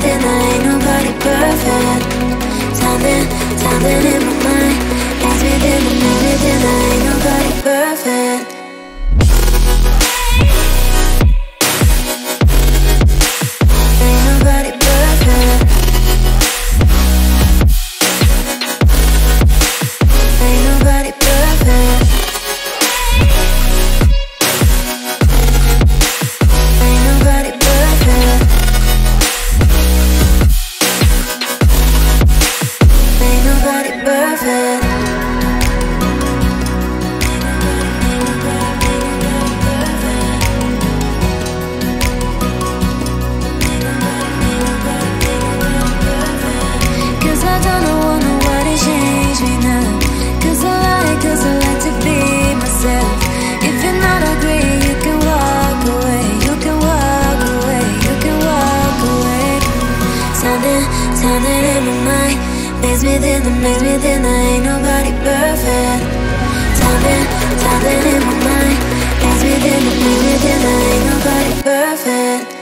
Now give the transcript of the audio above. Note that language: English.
within, there ain't nobody perfect. Something in my mind is within, there ain't nobody perfect. Ain't nobody perfect. Ain't nobody perfect. Ain't nobody perfect. Ain't nobody perfect. Cause I don't want nobody change me now. Cause I like to be myself. If you're not agree, you can walk away. You can walk away. You can walk away. Something in my mind makes me think, there ain't nobody perfect. Something in my mind makes me think, there ain't nobody perfect.